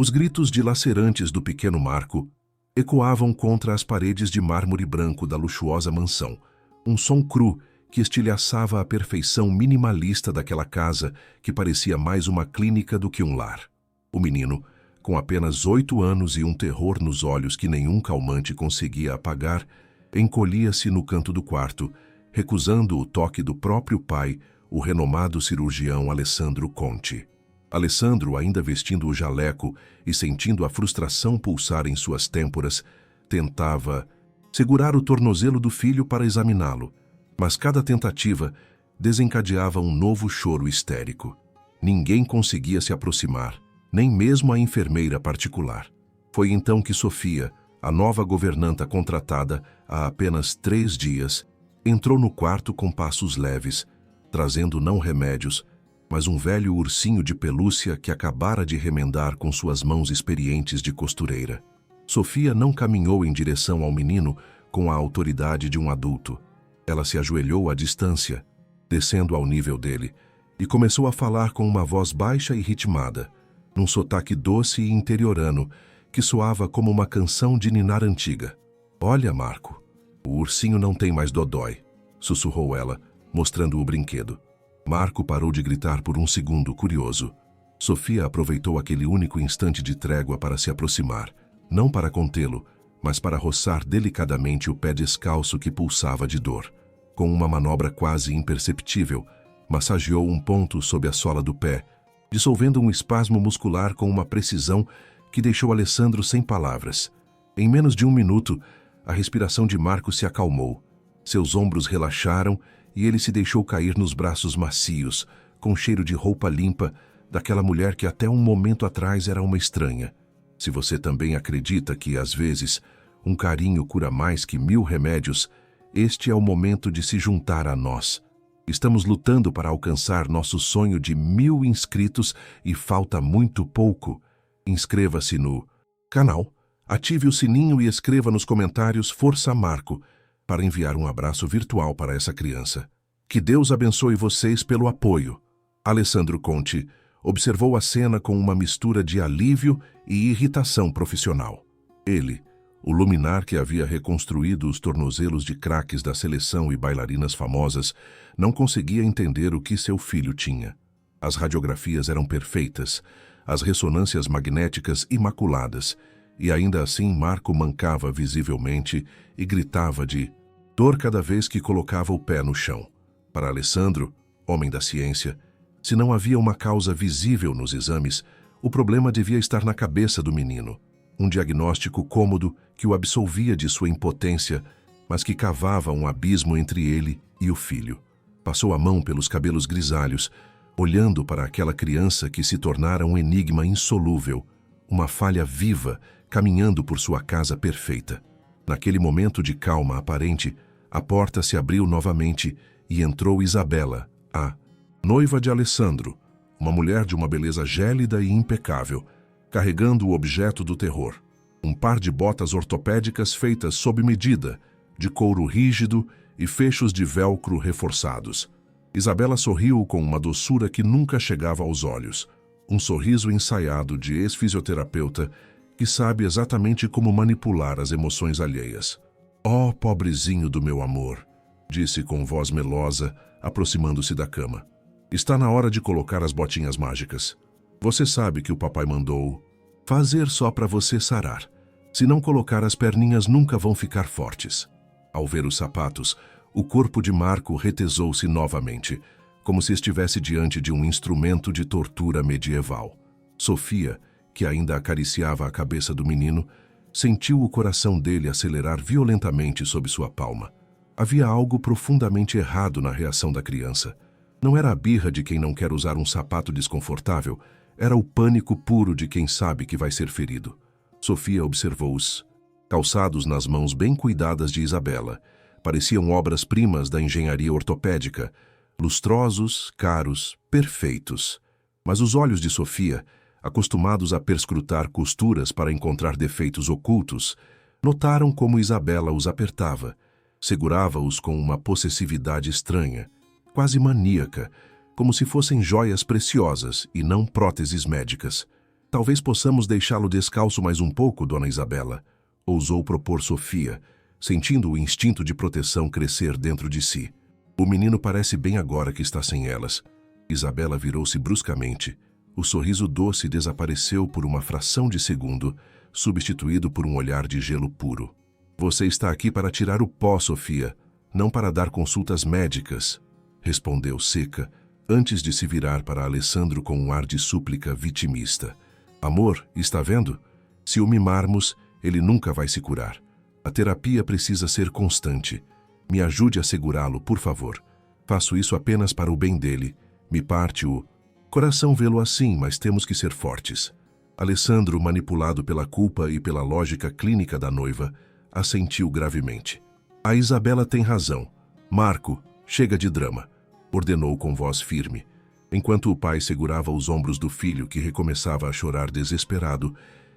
Os gritos dilacerantes do pequeno Marco ecoavam contra as paredes de mármore branco da luxuosa mansão, um som cru que estilhaçava a perfeição minimalista daquela casa que parecia mais uma clínica do que um lar. O menino, com apenas 8 anos e um terror nos olhos que nenhum calmante conseguia apagar, encolhia-se no canto do quarto, recusando o toque do próprio pai, o renomado cirurgião Alessandro Conti. Alessandro, ainda vestindo o jaleco e sentindo a frustração pulsar em suas têmporas, tentava segurar o tornozelo do filho para examiná-lo, mas cada tentativa desencadeava um novo choro histérico. Ninguém conseguia se aproximar, nem mesmo a enfermeira particular. Foi então que Sofia, a nova governanta contratada há apenas 3 dias, entrou no quarto com passos leves, trazendo não remédios, mas um velho ursinho de pelúcia que acabara de remendar com suas mãos experientes de costureira. Sofia não caminhou em direção ao menino com a autoridade de um adulto. Ela se ajoelhou à distância, descendo ao nível dele, e começou a falar com uma voz baixa e ritmada, num sotaque doce e interiorano, que soava como uma canção de ninar antiga. "Olha, Marco, o ursinho não tem mais dodói", sussurrou ela, mostrando o brinquedo. Marco parou de gritar por um segundo, curioso. Sofia aproveitou aquele único instante de trégua para se aproximar, não para contê-lo, mas para roçar delicadamente o pé descalço que pulsava de dor. Com uma manobra quase imperceptível, massageou um ponto sob a sola do pé, dissolvendo um espasmo muscular com uma precisão que deixou Alessandro sem palavras. Em menos de 1 minuto, a respiração de Marco se acalmou. Seus ombros relaxaram e ele se deixou cair nos braços macios, com cheiro de roupa limpa, daquela mulher que até um momento atrás era uma estranha. Se você também acredita que, às vezes, um carinho cura mais que 1000 remédios, este é o momento de se juntar a nós. Estamos lutando para alcançar nosso sonho de 1000 inscritos e falta muito pouco. Inscreva-se no canal, ative o sininho e escreva nos comentários Força Marco para enviar um abraço virtual para essa criança. Que Deus abençoe vocês pelo apoio. Alessandro Conti observou a cena com uma mistura de alívio e irritação profissional. Ele, o luminar que havia reconstruído os tornozelos de craques da seleção e bailarinas famosas, não conseguia entender o que seu filho tinha. As radiografias eram perfeitas, as ressonâncias magnéticas imaculadas, e ainda assim Marco mancava visivelmente e gritava de dor cada vez que colocava o pé no chão. Para Alessandro, homem da ciência, se não havia uma causa visível nos exames, o problema devia estar na cabeça do menino. Um diagnóstico cômodo que o absolvia de sua impotência, mas que cavava um abismo entre ele e o filho. Passou a mão pelos cabelos grisalhos, olhando para aquela criança que se tornara um enigma insolúvel, uma falha viva caminhando por sua casa perfeita. Naquele momento de calma aparente, a porta se abriu novamente e entrou Isabela, a noiva de Alessandro, uma mulher de uma beleza gélida e impecável, carregando o objeto do terror. Um par de botas ortopédicas feitas sob medida, de couro rígido e fechos de velcro reforçados. Isabela sorriu com uma doçura que nunca chegava aos olhos, um sorriso ensaiado de ex-fisioterapeuta que sabe exatamente como manipular as emoções alheias. "Oh, pobrezinho do meu amor", disse com voz melosa, aproximando-se da cama. "Está na hora de colocar as botinhas mágicas. Você sabe que o papai mandou fazer só para você sarar. Se não colocar, as perninhas nunca vão ficar fortes." Ao ver os sapatos, o corpo de Marco retesou-se novamente, como se estivesse diante de um instrumento de tortura medieval. Sofia, que ainda acariciava a cabeça do menino, sentiu o coração dele acelerar violentamente sob sua palma. Havia algo profundamente errado na reação da criança. Não era a birra de quem não quer usar um sapato desconfortável, era o pânico puro de quem sabe que vai ser ferido. Sofia observou os calçados nas mãos bem cuidadas de Isabela. Pareciam obras-primas da engenharia ortopédica, lustrosos, caros, perfeitos. Mas os olhos de Sofia, acostumados a perscrutar costuras para encontrar defeitos ocultos, notaram como Isabela os apertava, segurava-os com uma possessividade estranha, quase maníaca, como se fossem joias preciosas e não próteses médicas. Talvez possamos deixá-lo descalço mais um pouco, Dona Isabela, ousou propor Sofia, sentindo o instinto de proteção crescer dentro de si. O menino parece bem agora que está sem elas. Isabela virou-se bruscamente. O sorriso doce desapareceu por uma fração de segundo, substituído por um olhar de gelo puro. Você está aqui para tirar o pó, Sofia, não para dar consultas médicas, respondeu seca, antes de se virar para Alessandro com um ar de súplica vitimista. Amor, está vendo? Se o mimarmos, ele nunca vai se curar. A terapia precisa ser constante. Me ajude a segurá-lo, por favor. Faço isso apenas para o bem dele. Me parte o coração vê-lo assim, mas temos que ser fortes. Alessandro, manipulado pela culpa e pela lógica clínica da noiva, assentiu gravemente. A Isabela tem razão. Marco, chega de drama, ordenou com voz firme. Enquanto o pai segurava os ombros do filho, que recomeçava a chorar desesperado,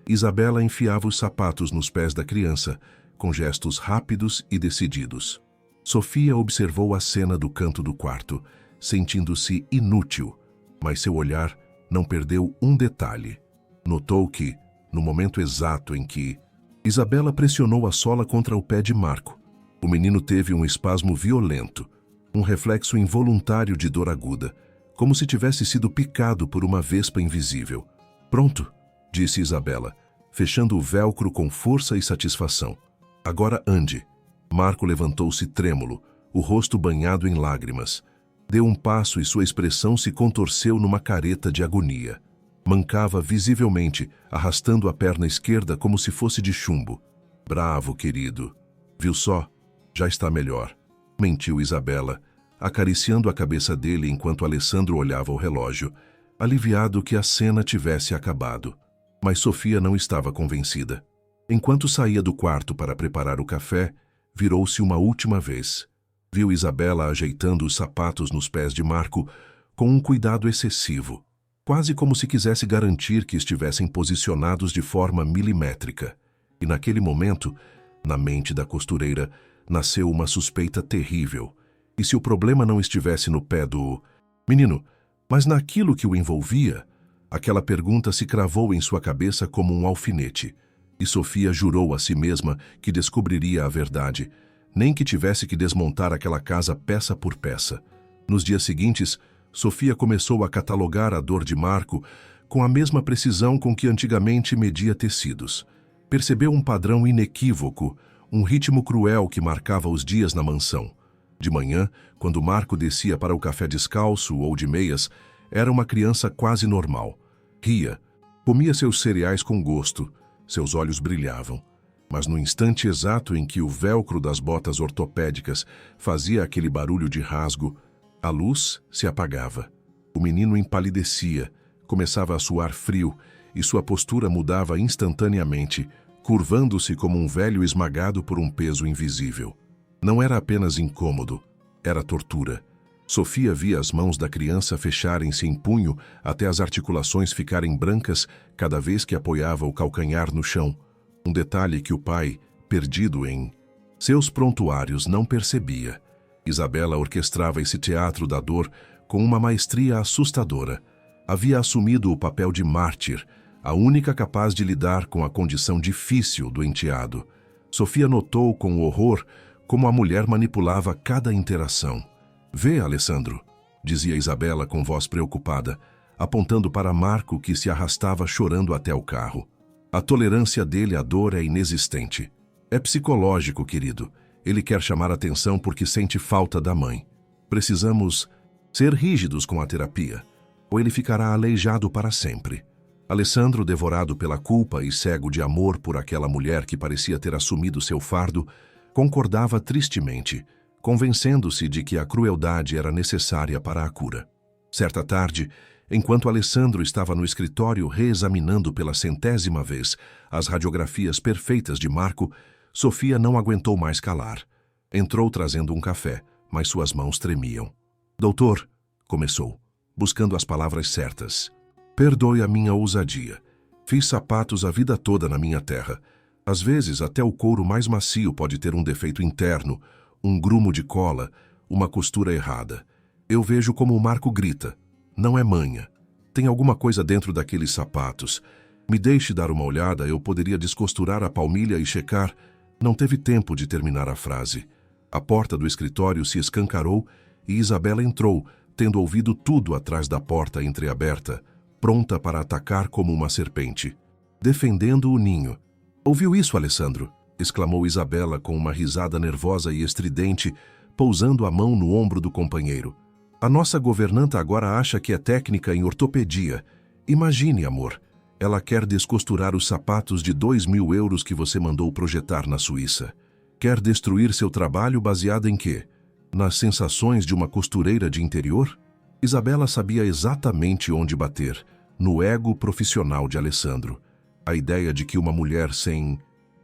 Isabela enfiava os sapatos nos pés da criança, com gestos rápidos e decididos. Sofia observou a cena do canto do quarto, sentindo-se inútil, mas seu olhar não perdeu um detalhe. Notou que, no momento exato em que Isabela pressionou a sola contra o pé de Marco, o menino teve um espasmo violento, um reflexo involuntário de dor aguda, como se tivesse sido picado por uma vespa invisível. Pronto, disse Isabela, fechando o velcro com força e satisfação. Agora ande. Marco levantou-se trêmulo, o rosto banhado em lágrimas. Deu um passo e sua expressão se contorceu numa careta de agonia. Mancava visivelmente, arrastando a perna esquerda como se fosse de chumbo. Bravo, querido. Viu só? Já está melhor. Mentiu Isabela, acariciando a cabeça dele enquanto Alessandro olhava o relógio, aliviado que a cena tivesse acabado. Mas Sofia não estava convencida. Enquanto saía do quarto para preparar o café, virou-se uma última vez. Viu Isabela ajeitando os sapatos nos pés de Marco com um cuidado excessivo, quase como se quisesse garantir que estivessem posicionados de forma milimétrica. E naquele momento, na mente da costureira, nasceu uma suspeita terrível. E se o problema não estivesse no pé do menino, mas naquilo que o envolvia, aquela pergunta se cravou em sua cabeça como um alfinete. E Sofia jurou a si mesma que descobriria a verdade, nem que tivesse que desmontar aquela casa peça por peça. Nos dias seguintes, Sofia começou a catalogar a dor de Marco com a mesma precisão com que antigamente media tecidos. Percebeu um padrão inequívoco, um ritmo cruel que marcava os dias na mansão. De manhã, quando Marco descia para o café descalço ou de meias, era uma criança quase normal. Ria, comia seus cereais com gosto, seus olhos brilhavam. Mas no instante exato em que o velcro das botas ortopédicas fazia aquele barulho de rasgo, a luz se apagava. O menino empalidecia, começava a suar frio e sua postura mudava instantaneamente, curvando-se como um velho esmagado por um peso invisível. Não era apenas incômodo, era tortura. Sofia via as mãos da criança fecharem-se em punho até as articulações ficarem brancas cada vez que apoiava o calcanhar no chão. Um detalhe que o pai, perdido em seus prontuários, não percebia. Isabela orquestrava esse teatro da dor com uma maestria assustadora. Havia assumido o papel de mártir, a única capaz de lidar com a condição difícil do enteado. Sofia notou com horror como a mulher manipulava cada interação. Vê, Alessandro, dizia Isabela com voz preocupada, apontando para Marco que se arrastava chorando até o carro. A tolerância dele à dor é inexistente. É psicológico, querido. Ele quer chamar atenção porque sente falta da mãe. Precisamos ser rígidos com a terapia, ou ele ficará aleijado para sempre. Alessandro, devorado pela culpa e cego de amor por aquela mulher que parecia ter assumido seu fardo, concordava tristemente, convencendo-se de que a crueldade era necessária para a cura. Certa tarde, enquanto Alessandro estava no escritório reexaminando pela 100ª vez as radiografias perfeitas de Marco, Sofia não aguentou mais calar. Entrou trazendo um café, mas suas mãos tremiam. Doutor, começou, buscando as palavras certas. Perdoe a minha ousadia. Fiz sapatos a vida toda na minha terra. Às vezes, até o couro mais macio pode ter um defeito interno, um grumo de cola, uma costura errada. Eu vejo como o Marco grita. Não é manha. Tem alguma coisa dentro daqueles sapatos. Me deixe dar uma olhada, eu poderia descosturar a palmilha e checar. Não teve tempo de terminar a frase. A porta do escritório se escancarou e Isabela entrou, tendo ouvido tudo atrás da porta entreaberta, pronta para atacar como uma serpente, defendendo o ninho. Ouviu isso, Alessandro? Exclamou Isabela com uma risada nervosa e estridente, pousando a mão no ombro do companheiro. A nossa governanta agora acha que é técnica em ortopedia. Imagine, amor. Ela quer descosturar os sapatos de 2.000 euros que você mandou projetar na Suíça. Quer destruir seu trabalho baseado em quê? Nas sensações de uma costureira de interior? Isabela sabia exatamente onde bater, no ego profissional de Alessandro. A ideia de que uma mulher sem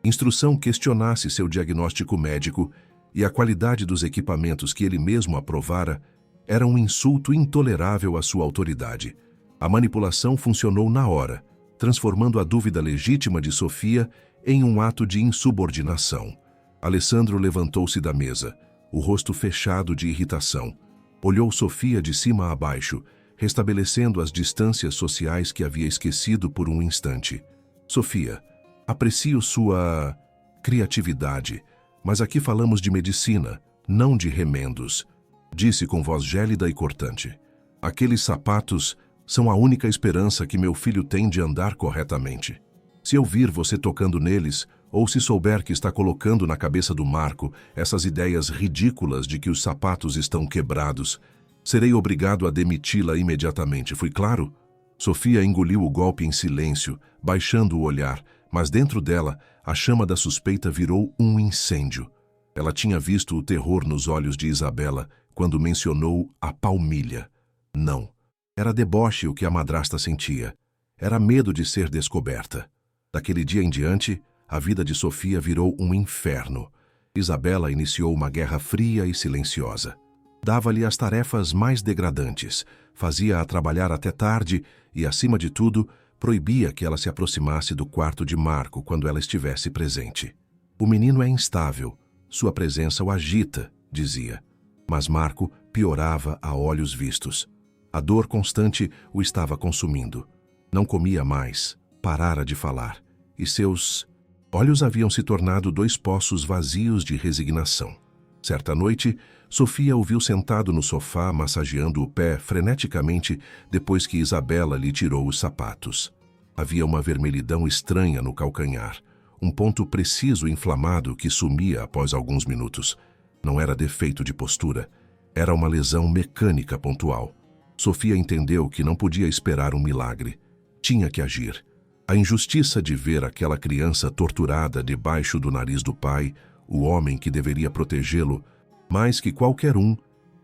instrução questionasse seu diagnóstico médico e a qualidade dos equipamentos que ele mesmo aprovara era um insulto intolerável à sua autoridade. A manipulação funcionou na hora, transformando a dúvida legítima de Sofia em um ato de insubordinação. Alessandro levantou-se da mesa, o rosto fechado de irritação. Olhou Sofia de cima a baixo, restabelecendo as distâncias sociais que havia esquecido por um instante. Sofia, aprecio sua criatividade, mas aqui falamos de medicina, não de remendos, disse com voz gélida e cortante. Aqueles sapatos são a única esperança que meu filho tem de andar corretamente. Se eu vir você tocando neles, ou se souber que está colocando na cabeça do Marco essas ideias ridículas de que os sapatos estão quebrados, serei obrigado a demiti-la imediatamente, fui claro? Sofia engoliu o golpe em silêncio, baixando o olhar, mas dentro dela, a chama da suspeita virou um incêndio. Ela tinha visto o terror nos olhos de Isabela quando mencionou a palmilha. Não, era deboche o que a madrasta sentia. Era medo de ser descoberta. Daquele dia em diante, a vida de Sofia virou um inferno. Isabela iniciou uma guerra fria e silenciosa. Dava-lhe as tarefas mais degradantes, fazia-a trabalhar até tarde e, acima de tudo, proibia que ela se aproximasse do quarto de Marco quando ela estivesse presente. O menino é instável, sua presença o agita, dizia. Mas Marco piorava a olhos vistos. A dor constante o estava consumindo. Não comia mais, parara de falar, e seus olhos haviam se tornado 2 poços vazios de resignação. Certa noite, Sofia o viu sentado no sofá, massageando o pé freneticamente depois que Isabela lhe tirou os sapatos. Havia uma vermelhidão estranha no calcanhar, um ponto preciso inflamado que sumia após alguns minutos. Não era defeito de postura, era uma lesão mecânica pontual. Sofia entendeu que não podia esperar um milagre. Tinha que agir. A injustiça de ver aquela criança torturada debaixo do nariz do pai, o homem que deveria protegê-lo, mais que qualquer um,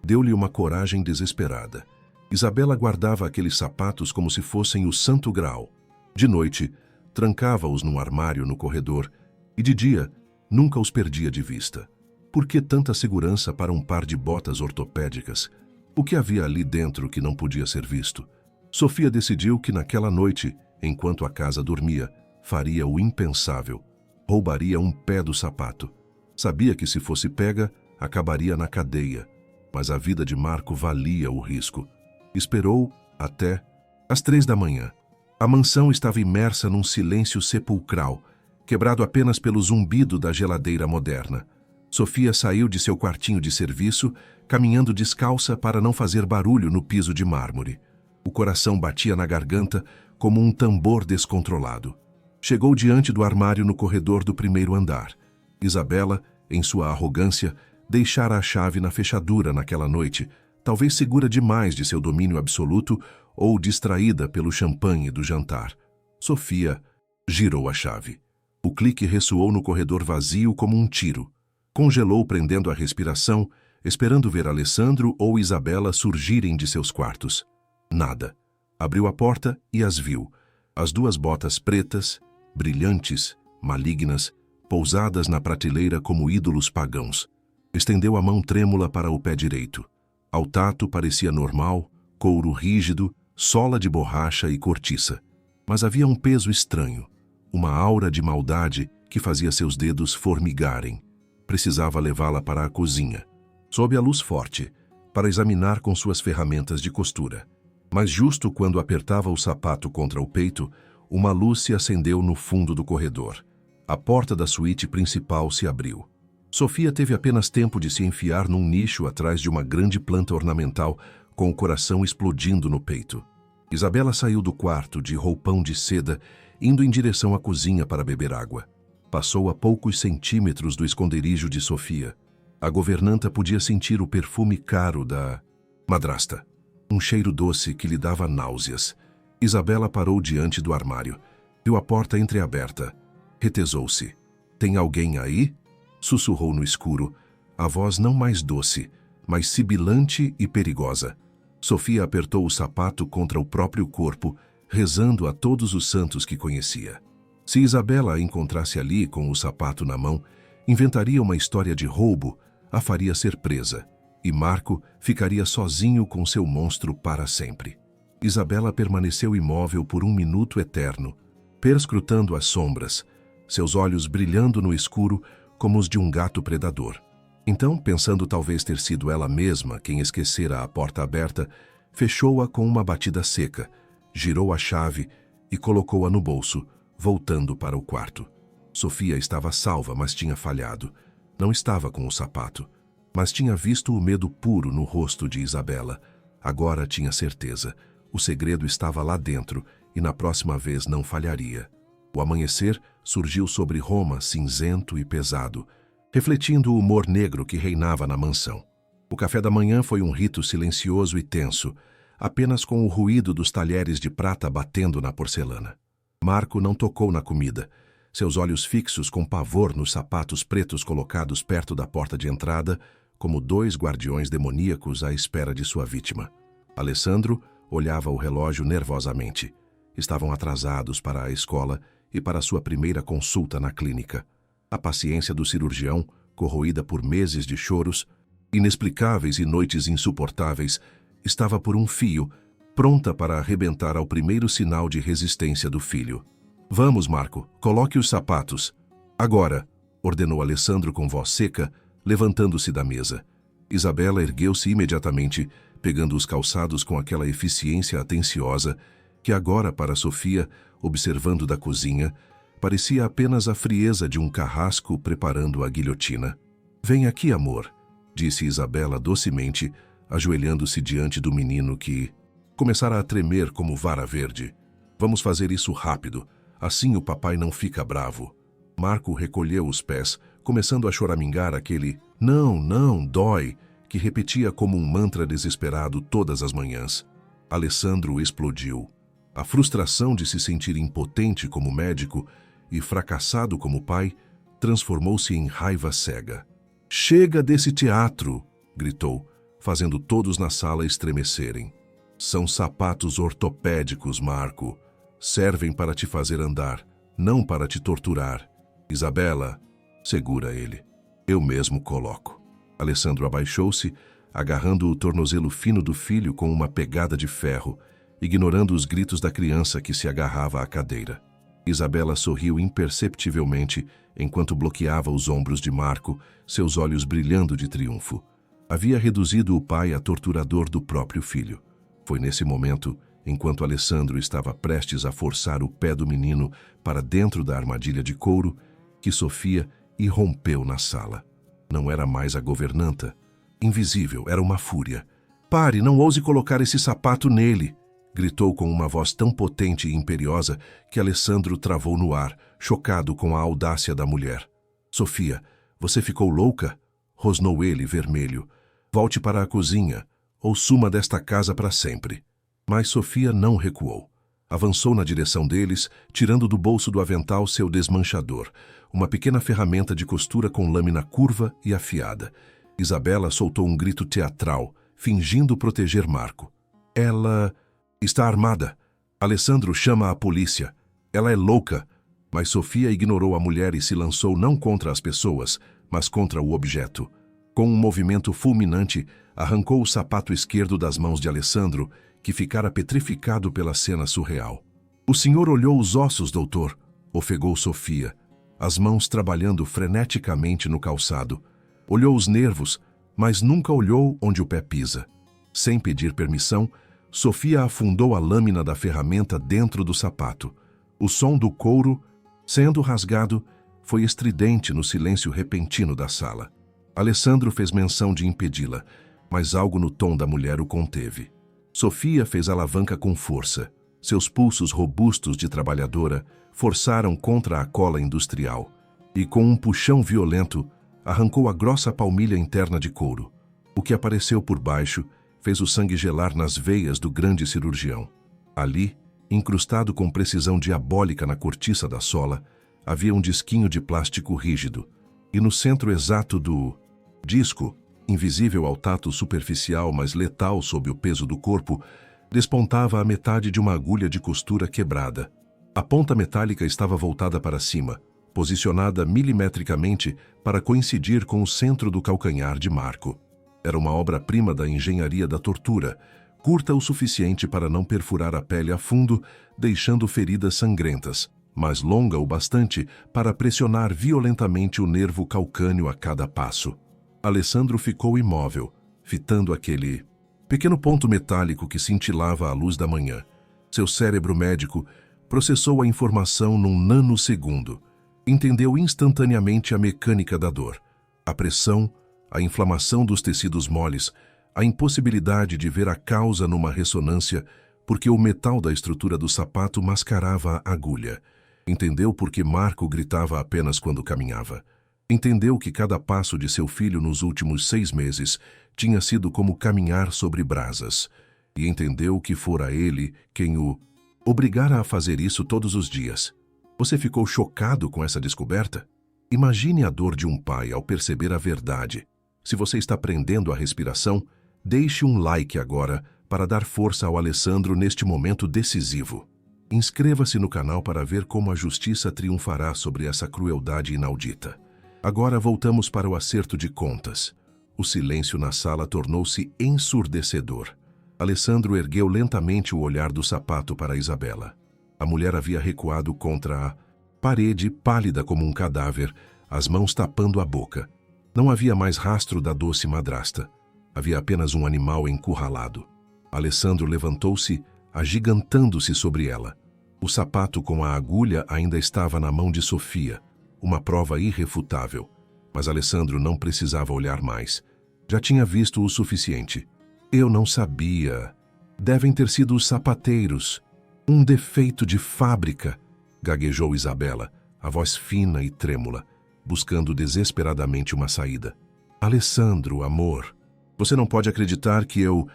deu-lhe uma coragem desesperada. Isabela guardava aqueles sapatos como se fossem o santo graal. De noite, trancava-os num armário no corredor e de dia, nunca os perdia de vista. Por que tanta segurança para um par de botas ortopédicas? O que havia ali dentro que não podia ser visto? Sofia decidiu que naquela noite, enquanto a casa dormia, faria o impensável. Roubaria um pé do sapato. Sabia que se fosse pega, acabaria na cadeia, mas a vida de Marco valia o risco. Esperou até às 3 da manhã. A mansão estava imersa num silêncio sepulcral, quebrado apenas pelo zumbido da geladeira moderna. Sofia saiu de seu quartinho de serviço, caminhando descalça para não fazer barulho no piso de mármore. O coração batia na garganta como um tambor descontrolado. Chegou diante do armário no corredor do primeiro andar. Isabela, em sua arrogância, deixara a chave na fechadura naquela noite, talvez segura demais de seu domínio absoluto ou distraída pelo champanhe do jantar. Sofia girou a chave. O clique ressoou no corredor vazio como um tiro. Congelou prendendo a respiração, esperando ver Alessandro ou Isabela surgirem de seus quartos. Nada. Abriu a porta e as viu. As 2 botas pretas, brilhantes, malignas, pousadas na prateleira como ídolos pagãos. Estendeu a mão trêmula para o pé direito. Ao tato parecia normal, couro rígido, sola de borracha e cortiça. Mas havia um peso estranho, uma aura de maldade que fazia seus dedos formigarem. Precisava levá-la para a cozinha, sob a luz forte, para examinar com suas ferramentas de costura. Mas justo quando apertava o sapato contra o peito, uma luz se acendeu no fundo do corredor. A porta da suíte principal se abriu. Sofia teve apenas tempo de se enfiar num nicho atrás de uma grande planta ornamental, com o coração explodindo no peito. Isabela saiu do quarto, de roupão de seda, indo em direção à cozinha para beber água. Passou a poucos centímetros do esconderijo de Sofia. A governanta podia sentir o perfume caro da madrasta. Um cheiro doce que lhe dava náuseas. Isabela parou diante do armário. Viu a porta entreaberta. Retesou-se. "Tem alguém aí?" Sussurrou no escuro, a voz não mais doce, mas sibilante e perigosa. Sofia apertou o sapato contra o próprio corpo, rezando a todos os santos que conhecia. Se Isabela a encontrasse ali com o sapato na mão, inventaria uma história de roubo, a faria ser presa, e Marco ficaria sozinho com seu monstro para sempre. Isabela permaneceu imóvel por um minuto eterno, perscrutando as sombras, seus olhos brilhando no escuro como os de um gato predador. Então, pensando talvez ter sido ela mesma quem esquecera a porta aberta, fechou-a com uma batida seca, girou a chave e colocou-a no bolso, voltando para o quarto. Sofia estava salva, mas tinha falhado. Não estava com o sapato, mas tinha visto o medo puro no rosto de Isabela. Agora tinha certeza. O segredo estava lá dentro e na próxima vez não falharia. O amanhecer surgiu sobre Roma cinzento e pesado, refletindo o humor negro que reinava na mansão. O café da manhã foi um rito silencioso e tenso, apenas com o ruído dos talheres de prata batendo na porcelana. Marco não tocou na comida, seus olhos fixos com pavor nos sapatos pretos colocados perto da porta de entrada, como dois guardiões demoníacos à espera de sua vítima. Alessandro olhava o relógio nervosamente. Estavam atrasados para a escola e para sua primeira consulta na clínica. A paciência do cirurgião, corroída por meses de choros, inexplicáveis e noites insuportáveis, estava por um fio, pronta para arrebentar ao primeiro sinal de resistência do filho. "Vamos, Marco, coloque os sapatos." "Agora", ordenou Alessandro com voz seca, levantando-se da mesa. Isabela ergueu-se imediatamente, pegando os calçados com aquela eficiência atenciosa que agora, para Sofia, observando da cozinha, parecia apenas a frieza de um carrasco preparando a guilhotina. "Vem aqui, amor", disse Isabela docemente, ajoelhando-se diante do menino que começara a tremer como vara verde. "Vamos fazer isso rápido, assim o papai não fica bravo." Marco recolheu os pés, começando a choramingar aquele "não, não, dói", que repetia como um mantra desesperado todas as manhãs. Alessandro explodiu. A frustração de se sentir impotente como médico e fracassado como pai transformou-se em raiva cega. "Chega desse teatro!" gritou, fazendo todos na sala estremecerem. "São sapatos ortopédicos, Marco. Servem para te fazer andar, não para te torturar." "Isabela", segura ele. "Eu mesmo coloco." Alessandro abaixou-se, agarrando o tornozelo fino do filho com uma pegada de ferro, ignorando os gritos da criança que se agarrava à cadeira. Isabela sorriu imperceptivelmente enquanto bloqueava os ombros de Marco, seus olhos brilhando de triunfo. Havia reduzido o pai a torturador do próprio filho. Foi nesse momento, enquanto Alessandro estava prestes a forçar o pé do menino para dentro da armadilha de couro, que Sofia irrompeu na sala. Não era mais a governanta. Invisível, era uma fúria. "Pare, não ouse colocar esse sapato nele!" gritou com uma voz tão potente e imperiosa que Alessandro travou no ar, chocado com a audácia da mulher. "Sofia, você ficou louca?" rosnou ele, vermelho. "Volte para a cozinha, ou suma desta casa para sempre." Mas Sofia não recuou. Avançou na direção deles, tirando do bolso do avental seu desmanchador, uma pequena ferramenta de costura com lâmina curva e afiada. Isabela soltou um grito teatral, fingindo proteger Marco. "Ela está armada. Alessandro chama a polícia. Ela é louca." Mas Sofia ignorou a mulher e se lançou não contra as pessoas, mas contra o objeto. Com um movimento fulminante, arrancou o sapato esquerdo das mãos de Alessandro, que ficara petrificado pela cena surreal. "O senhor olhou os ossos, doutor", ofegou Sofia, as mãos trabalhando freneticamente no calçado. Olhou os nervos, mas nunca olhou onde o pé pisa. Sem pedir permissão, Sofia afundou a lâmina da ferramenta dentro do sapato. O som do couro, sendo rasgado, foi estridente no silêncio repentino da sala. Alessandro fez menção de impedi-la, mas algo no tom da mulher o conteve. Sofia fez a alavanca com força. Seus pulsos robustos de trabalhadora forçaram contra a cola industrial e, com um puxão violento, arrancou a grossa palmilha interna de couro. O que apareceu por baixo fez o sangue gelar nas veias do grande cirurgião. Ali, incrustado com precisão diabólica na cortiça da sola, havia um disquinho de plástico rígido, e no centro exato do disco, invisível ao tato superficial, mas letal sob o peso do corpo, despontava a metade de uma agulha de costura quebrada. A ponta metálica estava voltada para cima, posicionada milimetricamente para coincidir com o centro do calcanhar de Marco. Era uma obra-prima da engenharia da tortura, curta o suficiente para não perfurar a pele a fundo, deixando feridas sangrentas, mas longa o bastante para pressionar violentamente o nervo calcâneo a cada passo. Alessandro ficou imóvel, fitando aquele pequeno ponto metálico que cintilava à luz da manhã. Seu cérebro médico processou a informação num nanosegundo. Entendeu instantaneamente a mecânica da dor, a pressão, a inflamação dos tecidos moles, a impossibilidade de ver a causa numa ressonância porque o metal da estrutura do sapato mascarava a agulha. Entendeu por que Marco gritava apenas quando caminhava. Entendeu que cada passo de seu filho nos últimos 6 meses tinha sido como caminhar sobre brasas. E entendeu que fora ele quem o obrigara a fazer isso todos os dias. Você ficou chocado com essa descoberta? Imagine a dor de um pai ao perceber a verdade. Se você está prendendo a respiração, deixe um like agora para dar força ao Alessandro neste momento decisivo. Inscreva-se no canal para ver como a justiça triunfará sobre essa crueldade inaudita. Agora voltamos para o acerto de contas. O silêncio na sala tornou-se ensurdecedor. Alessandro ergueu lentamente o olhar do sapato para Isabela. A mulher havia recuado contra a parede, pálida como um cadáver, as mãos tapando a boca. Não havia mais rastro da doce madrasta. Havia apenas um animal encurralado. Alessandro levantou-se, agigantando-se sobre ela. O sapato com a agulha ainda estava na mão de Sofia, uma prova irrefutável. Mas Alessandro não precisava olhar mais. Já tinha visto o suficiente. Eu não sabia. Devem ter sido os sapateiros. Um defeito de fábrica, gaguejou Isabela, a voz fina e trêmula, buscando desesperadamente uma saída. Alessandro, amor, você não pode acreditar que eu...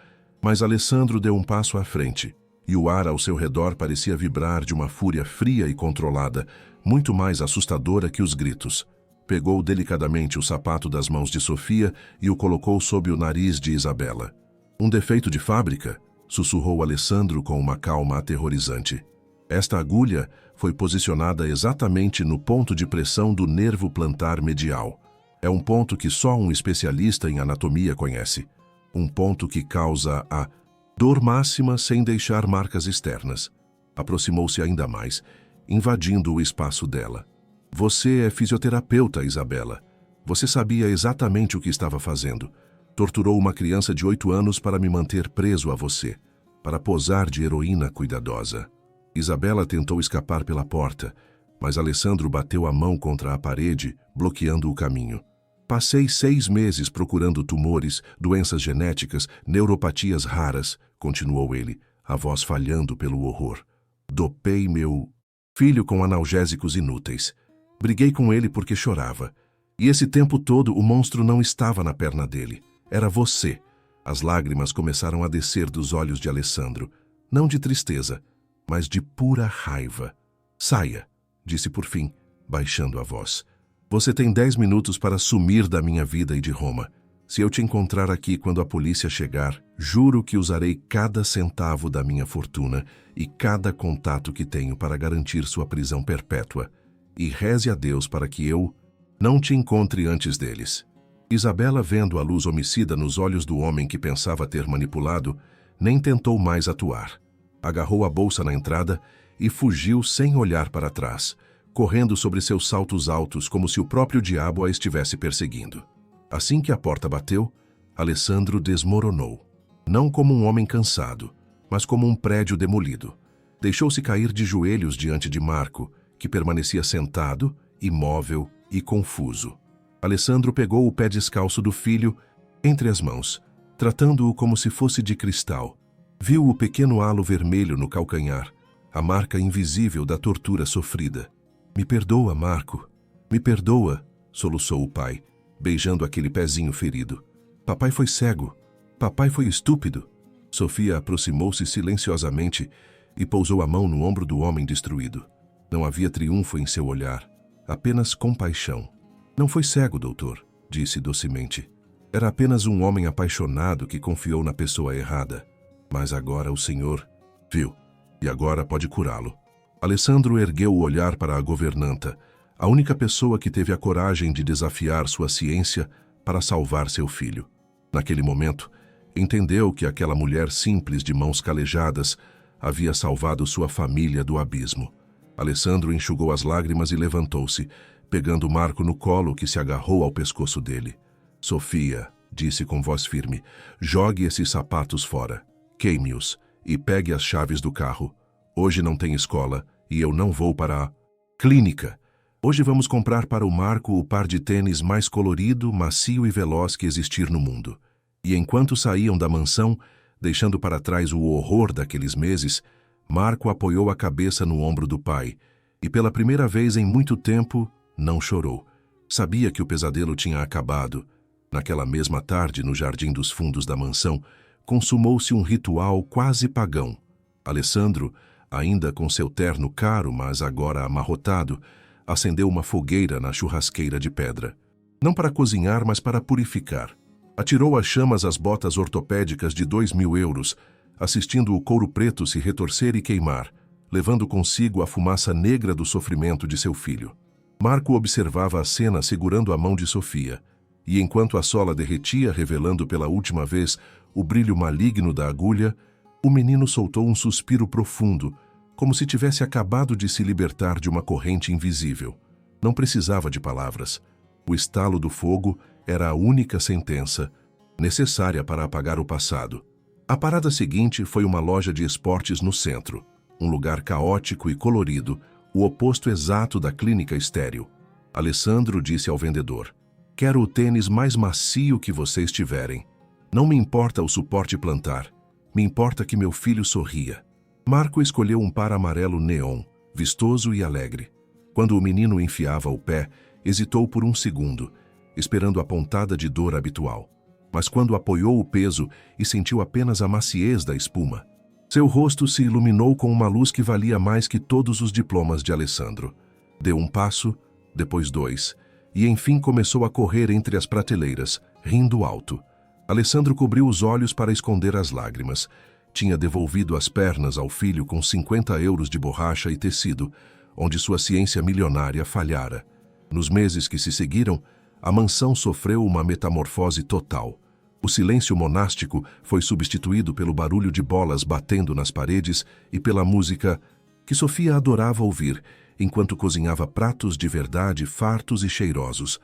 Mas Alessandro deu um passo à frente, e o ar ao seu redor parecia vibrar de uma fúria fria e controlada, muito mais assustadora que os gritos. Pegou delicadamente o sapato das mãos de Sofia e o colocou sob o nariz de Isabela. Um defeito de fábrica? Sussurrou Alessandro com uma calma aterrorizante. Esta agulha foi posicionada exatamente no ponto de pressão do nervo plantar medial. É um ponto que só um especialista em anatomia conhece. Um ponto que causa a dor máxima sem deixar marcas externas. Aproximou-se ainda mais, invadindo o espaço dela. Você é fisioterapeuta, Isabela. Você sabia exatamente o que estava fazendo. Torturou uma criança de 8 anos para me manter preso a você, para posar de heroína cuidadosa. Isabela tentou escapar pela porta, mas Alessandro bateu a mão contra a parede, bloqueando o caminho. Passei 6 meses procurando tumores, doenças genéticas, neuropatias raras, continuou ele, a voz falhando pelo horror. Dopei meu filho com analgésicos inúteis. Briguei com ele porque chorava. E esse tempo todo o monstro não estava na perna dele. Era você. As lágrimas começaram a descer dos olhos de Alessandro, não de tristeza, mas de pura raiva. Saia, disse por fim, baixando a voz. Você tem 10 minutos para sumir da minha vida e de Roma. Se eu te encontrar aqui quando a polícia chegar, juro que usarei cada centavo da minha fortuna e cada contato que tenho para garantir sua prisão perpétua. E reze a Deus para que eu não te encontre antes deles. Isabela, vendo a luz homicida nos olhos do homem que pensava ter manipulado, nem tentou mais atuar. Agarrou a bolsa na entrada e fugiu sem olhar para trás, correndo sobre seus saltos altos como se o próprio diabo a estivesse perseguindo. Assim que a porta bateu, Alessandro desmoronou. Não como um homem cansado, mas como um prédio demolido. Deixou-se cair de joelhos diante de Marco, que permanecia sentado, imóvel e confuso. Alessandro pegou o pé descalço do filho entre as mãos, tratando-o como se fosse de cristal. Viu o pequeno halo vermelho no calcanhar, a marca invisível da tortura sofrida. "Me perdoa, Marco. Me perdoa", soluçou o pai, beijando aquele pezinho ferido. "Papai foi cego. Papai foi estúpido." Sofia aproximou-se silenciosamente e pousou a mão no ombro do homem destruído. Não havia triunfo em seu olhar, apenas compaixão. "Não foi cego, doutor", disse docemente. "Era apenas um homem apaixonado que confiou na pessoa errada. Mas agora o senhor viu, e agora pode curá-lo." Alessandro ergueu o olhar para a governanta, a única pessoa que teve a coragem de desafiar sua ciência para salvar seu filho. Naquele momento, entendeu que aquela mulher simples de mãos calejadas havia salvado sua família do abismo. Alessandro enxugou as lágrimas e levantou-se, pegando Marco no colo, que se agarrou ao pescoço dele. "Sofia", disse com voz firme, "jogue esses sapatos fora, queime-os e pegue as chaves do carro. Hoje não tem escola e eu não vou para a clínica. Hoje vamos comprar para o Marco o par de tênis mais colorido, macio e veloz que existir no mundo." E enquanto saíam da mansão, deixando para trás o horror daqueles meses, Marco apoiou a cabeça no ombro do pai e, pela primeira vez em muito tempo, não chorou. Sabia que o pesadelo tinha acabado. Naquela mesma tarde, no jardim dos fundos da mansão, consumou-se um ritual quase pagão. Alessandro, ainda com seu terno caro, mas agora amarrotado, acendeu uma fogueira na churrasqueira de pedra. Não para cozinhar, mas para purificar. Atirou às chamas as botas ortopédicas de 2.000 euros, assistindo o couro preto se retorcer e queimar, levando consigo a fumaça negra do sofrimento de seu filho. Marco observava a cena segurando a mão de Sofia, e enquanto a sola derretia, revelando pela última vez o brilho maligno da agulha, o menino soltou um suspiro profundo, como se tivesse acabado de se libertar de uma corrente invisível. Não precisava de palavras. O estalo do fogo era a única sentença necessária para apagar o passado. A parada seguinte foi uma loja de esportes no centro, um lugar caótico e colorido, o oposto exato da clínica estéril. Alessandro disse ao vendedor: "Quero o tênis mais macio que vocês tiverem. Não me importa o suporte plantar, me importa que meu filho sorria." Marco escolheu um par amarelo neon, vistoso e alegre. Quando o menino enfiava o pé, hesitou por um segundo, esperando a pontada de dor habitual. Mas quando apoiou o peso e sentiu apenas a maciez da espuma, seu rosto se iluminou com uma luz que valia mais que todos os diplomas de Alessandro. Deu um passo, depois dois, e enfim começou a correr entre as prateleiras, rindo alto. Alessandro cobriu os olhos para esconder as lágrimas. Tinha devolvido as pernas ao filho com 50 euros de borracha e tecido, onde sua ciência milionária falhara. Nos meses que se seguiram, a mansão sofreu uma metamorfose total. O silêncio monástico foi substituído pelo barulho de bolas batendo nas paredes e pela música que Sofia adorava ouvir, enquanto cozinhava pratos de verdade fartos e cheirosos,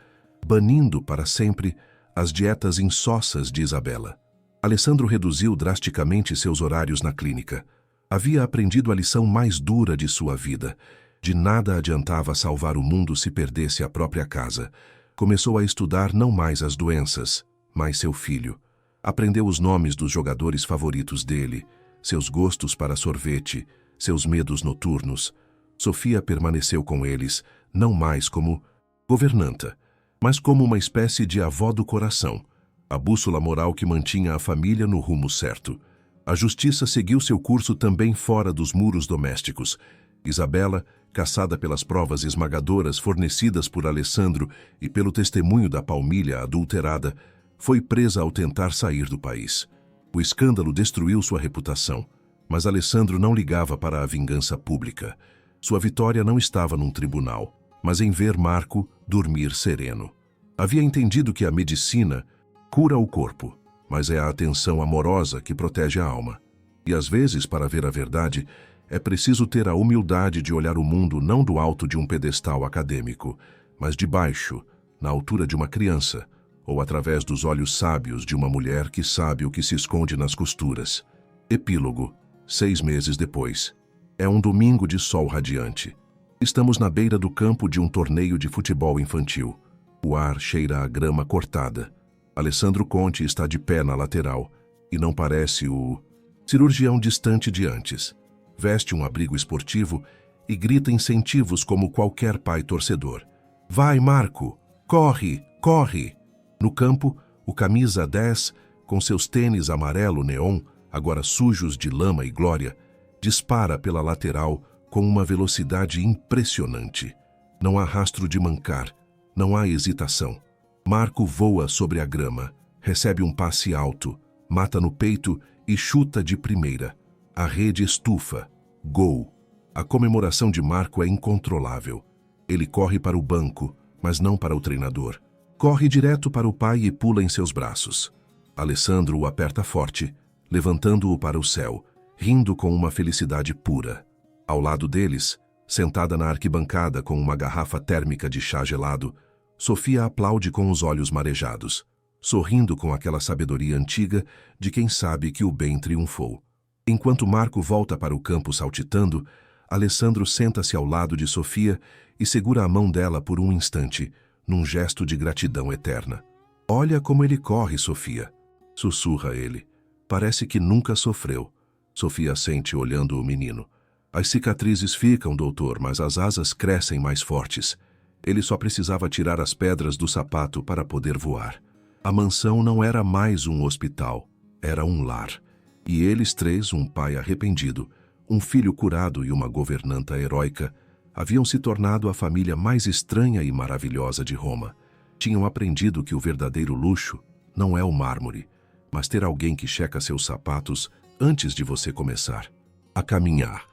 banindo para sempre as dietas insossas de Isabela. Alessandro reduziu drasticamente seus horários na clínica. Havia aprendido a lição mais dura de sua vida. De nada adiantava salvar o mundo se perdesse a própria casa. Começou a estudar não mais as doenças, mas seu filho. Aprendeu os nomes dos jogadores favoritos dele, seus gostos para sorvete, seus medos noturnos. Sofia permaneceu com eles, não mais como governanta, mas como uma espécie de avó do coração, a bússola moral que mantinha a família no rumo certo. A justiça seguiu seu curso também fora dos muros domésticos. Isabela, caçada pelas provas esmagadoras fornecidas por Alessandro e pelo testemunho da Palmilha adulterada, foi presa ao tentar sair do país. O escândalo destruiu sua reputação, mas Alessandro não ligava para a vingança pública. Sua vitória não estava num tribunal, mas em ver Marco dormir sereno. Havia entendido que a medicina cura o corpo, mas é a atenção amorosa que protege a alma. E às vezes, para ver a verdade, é preciso ter a humildade de olhar o mundo não do alto de um pedestal acadêmico, mas de baixo, na altura de uma criança, ou através dos olhos sábios de uma mulher que sabe o que se esconde nas costuras. Epílogo, 6 meses depois. É um domingo de sol radiante. Estamos na beira do campo de um torneio de futebol infantil. O ar cheira a grama cortada. Alessandro Conte está de pé na lateral e não parece o cirurgião distante de antes. Veste um abrigo esportivo e grita incentivos como qualquer pai torcedor. Vai, Marco! Corre! Corre! No campo, o camisa 10, com seus tênis amarelo neon, agora sujos de lama e glória, dispara pela lateral com uma velocidade impressionante. Não há rastro de mancar, não há hesitação. Marco voa sobre a grama, recebe um passe alto, mata no peito e chuta de primeira. A rede estufa. Gol. A comemoração de Marco é incontrolável. Ele corre para o banco, mas não para o treinador. Corre direto para o pai e pula em seus braços. Alessandro o aperta forte, levantando-o para o céu, rindo com uma felicidade pura. Ao lado deles, sentada na arquibancada com uma garrafa térmica de chá gelado, Sofia aplaude com os olhos marejados, sorrindo com aquela sabedoria antiga de quem sabe que o bem triunfou. Enquanto Marco volta para o campo saltitando, Alessandro senta-se ao lado de Sofia e segura a mão dela por um instante, num gesto de gratidão eterna. Olha como ele corre, Sofia, sussurra ele. Parece que nunca sofreu. Sofia sente olhando o menino. As cicatrizes ficam, doutor, mas as asas crescem mais fortes. Ele só precisava tirar as pedras do sapato para poder voar. A mansão não era mais um hospital, era um lar. E eles três, um pai arrependido, um filho curado e uma governanta heróica, haviam se tornado a família mais estranha e maravilhosa de Roma. Tinham aprendido que o verdadeiro luxo não é o mármore, mas ter alguém que checa seus sapatos antes de você começar a caminhar.